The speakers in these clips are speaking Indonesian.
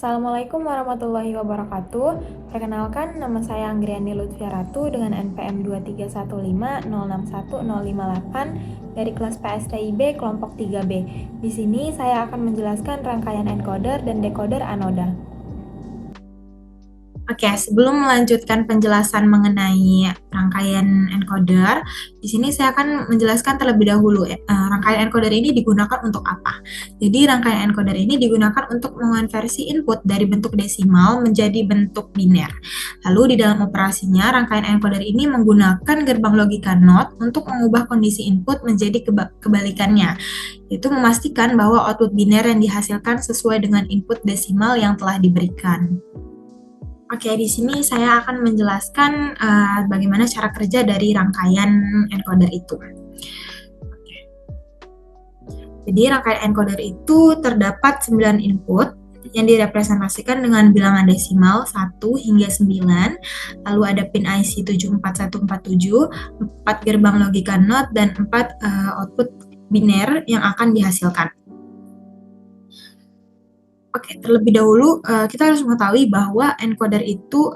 Assalamualaikum warahmatullahi wabarakatuh. Perkenalkan, nama saya Anggriani Lutfia Ratu dengan NPM 23150610058 dari kelas PSTIB kelompok 3B. Di sini saya akan menjelaskan rangkaian encoder dan decoder anoda. Oke, sebelum melanjutkan penjelasan mengenai rangkaian encoder, di sini saya akan menjelaskan terlebih dahulu rangkaian encoder ini digunakan untuk apa. Jadi rangkaian encoder ini digunakan untuk mengonversi input dari bentuk desimal menjadi bentuk biner. Lalu di dalam operasinya, rangkaian encoder ini menggunakan gerbang logika NOT untuk mengubah kondisi input menjadi kebalikannya, yaitu memastikan bahwa output biner yang dihasilkan sesuai dengan input desimal yang telah diberikan. Oke, di sini saya akan menjelaskan bagaimana cara kerja dari rangkaian encoder itu. Jadi rangkaian encoder itu terdapat 9 input yang direpresentasikan dengan bilangan desimal 1 hingga 9, lalu ada pin IC 74147, 4 gerbang logika NOT, dan 4 output biner yang akan dihasilkan. Oke, terlebih dahulu kita harus mengetahui bahwa encoder itu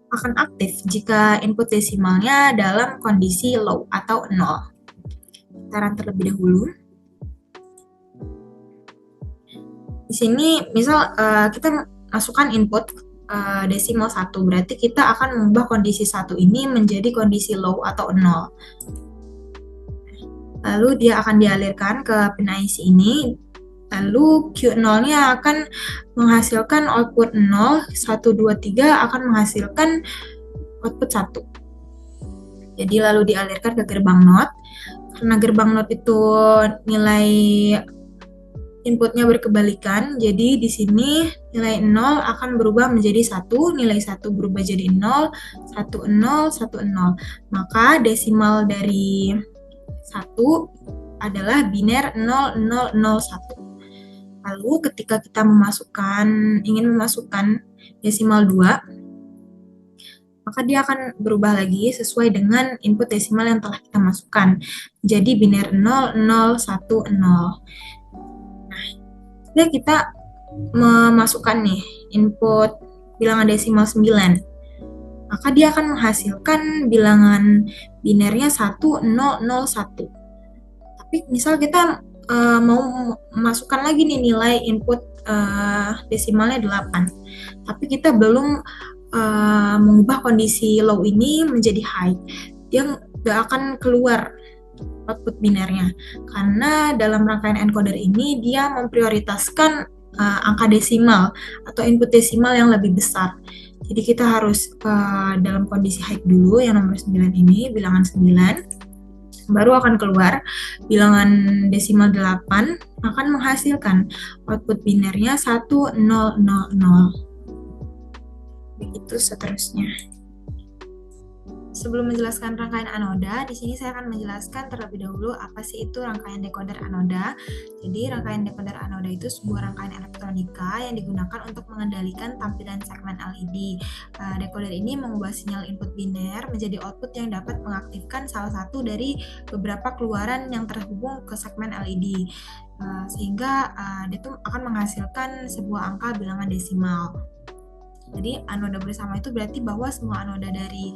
akan aktif jika input desimalnya dalam kondisi low atau 0. Kita run terlebih dahulu. Di sini misal kita masukkan input desimal 1, berarti kita akan mengubah kondisi 1 ini menjadi kondisi low atau 0. Lalu dia akan dialirkan ke pin IC ini. Lalu Q0-nya akan menghasilkan output 0, 1, 2, 3 akan menghasilkan output 1. Jadi lalu dialirkan ke gerbang NOT. Karena gerbang NOT itu nilai inputnya berkebalikan, jadi di sini nilai 0 akan berubah menjadi 1, nilai 1 berubah jadi 0, 1, 0, 1, 0. Maka desimal dari 1 adalah biner 0001. Lalu ketika kita ingin memasukkan desimal 2, maka dia akan berubah lagi sesuai dengan input desimal yang telah kita masukkan. Jadi biner 0010. Nah, sudah kita memasukkan nih input bilangan desimal 9. Maka dia akan menghasilkan bilangan binernya 1001. Tapi misal kita mau memasukkan lagi nih nilai input desimalnya 8, tapi kita belum mengubah kondisi low ini menjadi high, dia nggak akan keluar output binernya, karena dalam rangkaian encoder ini dia memprioritaskan angka desimal atau input desimal yang lebih besar. Jadi kita harus dalam kondisi high dulu yang nomor 9 ini, bilangan 9, baru akan keluar bilangan desimal 8 akan menghasilkan output binernya 1000. Begitu seterusnya. Sebelum menjelaskan rangkaian anoda, di sini saya akan menjelaskan terlebih dahulu apa sih itu rangkaian decoder anoda. Jadi rangkaian decoder anoda itu sebuah rangkaian elektronika yang digunakan untuk mengendalikan tampilan segmen LED. Decoder ini mengubah sinyal input biner menjadi output yang dapat mengaktifkan salah satu dari beberapa keluaran yang terhubung ke segmen LED, sehingga itu akan menghasilkan sebuah angka bilangan desimal. Jadi anoda bersama itu berarti bahwa semua anoda dari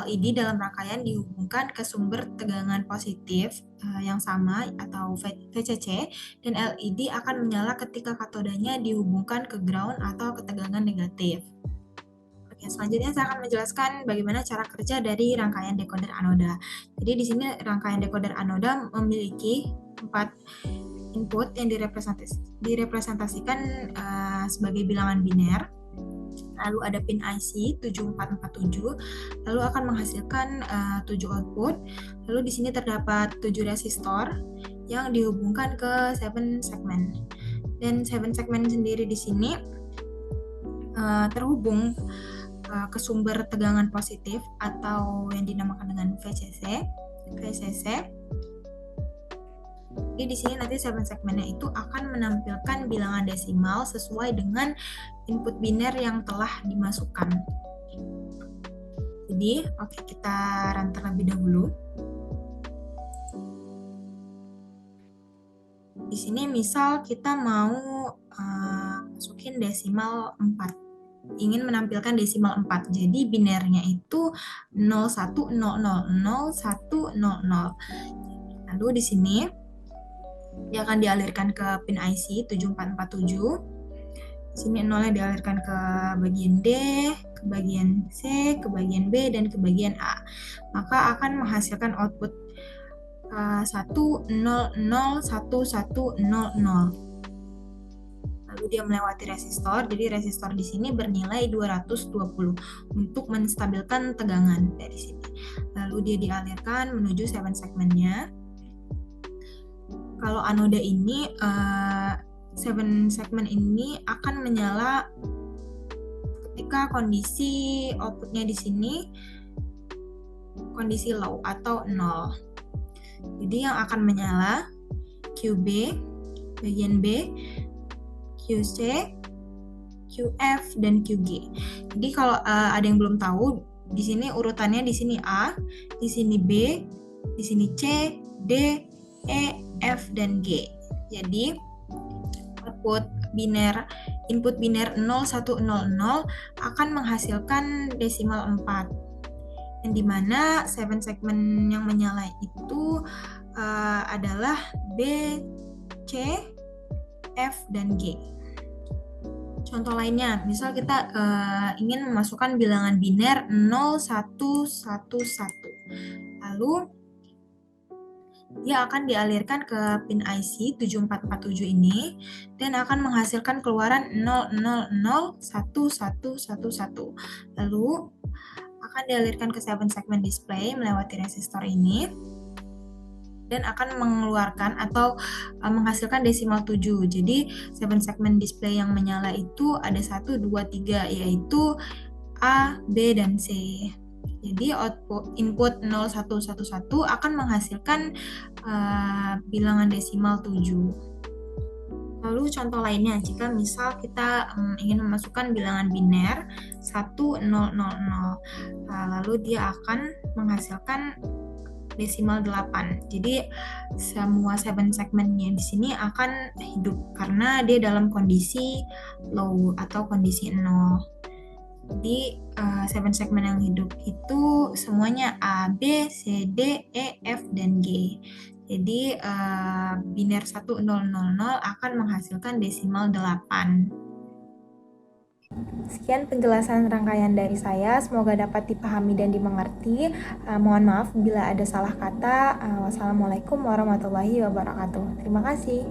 LED dalam rangkaian dihubungkan ke sumber tegangan positif yang sama atau VCC, dan LED akan menyala ketika katodanya dihubungkan ke ground atau ke tegangan negatif. Oke, selanjutnya saya akan menjelaskan bagaimana cara kerja dari rangkaian decoder anoda. Jadi di sini rangkaian decoder anoda memiliki 4 input yang direpresentasikan sebagai bilangan biner. Lalu ada pin IC 7447, lalu akan menghasilkan 7 output. Lalu di sini terdapat 7 resistor yang dihubungkan ke 7 segmen. Dan 7 segmen sendiri di sini terhubung ke sumber tegangan positif atau yang dinamakan dengan VCC. Jadi di sini nanti 7 segmennya itu akan menampilkan bilangan desimal sesuai dengan input biner yang telah dimasukkan. Jadi, oke, kita run terlebih dahulu. Di sini misal kita mau masukin desimal 4. Ingin menampilkan desimal 4. Jadi binernya itu 01000100. Lalu di sini dia akan dialirkan ke pin IC 7447. Di sini nolnya dialirkan ke bagian D, ke bagian C, ke bagian B, dan ke bagian A. Maka akan menghasilkan output 1001100. Lalu dia melewati resistor, jadi resistor di sini bernilai 220 untuk menstabilkan tegangan dari sini. Lalu dia dialirkan menuju 7 segmennya. Kalau anoda ini 7 segmen ini akan menyala ketika kondisi outputnya di sini kondisi low atau 0. Jadi yang akan menyala QB, bagian B, QC, QF, dan QG. Jadi kalau ada yang belum tahu, di sini urutannya di sini A, di sini B, di sini C, D, E, F, dan G. Jadi input biner 0100 akan menghasilkan desimal 4. Yang dimana 7 segmen yang menyala itu adalah B, C, F, dan G. Contoh lainnya, misal kita ingin memasukkan bilangan biner 0111. Lalu dia akan dialirkan ke pin IC 7447 ini dan akan menghasilkan keluaran 0001111. Lalu akan dialirkan ke 7 segmen display melewati resistor ini dan akan mengeluarkan atau menghasilkan desimal 7. Jadi 7 segmen display yang menyala itu ada 1, 2, 3, yaitu A, B, dan C. Jadi input 0111 akan menghasilkan bilangan desimal 7. Lalu contoh lainnya, jika misal kita ingin memasukkan bilangan biner 1000, lalu dia akan menghasilkan desimal 8. Jadi semua 7 segmennya di sini akan hidup karena dia dalam kondisi low atau kondisi 0. Jadi 7 segmen yang hidup itu semuanya A, B, C, D, E, F, dan G. Jadi biner 1000 akan menghasilkan desimal 8. Sekian penjelasan rangkaian dari saya, semoga dapat dipahami dan dimengerti. Mohon maaf bila ada salah kata. Wassalamualaikum warahmatullahi wabarakatuh. Terima kasih.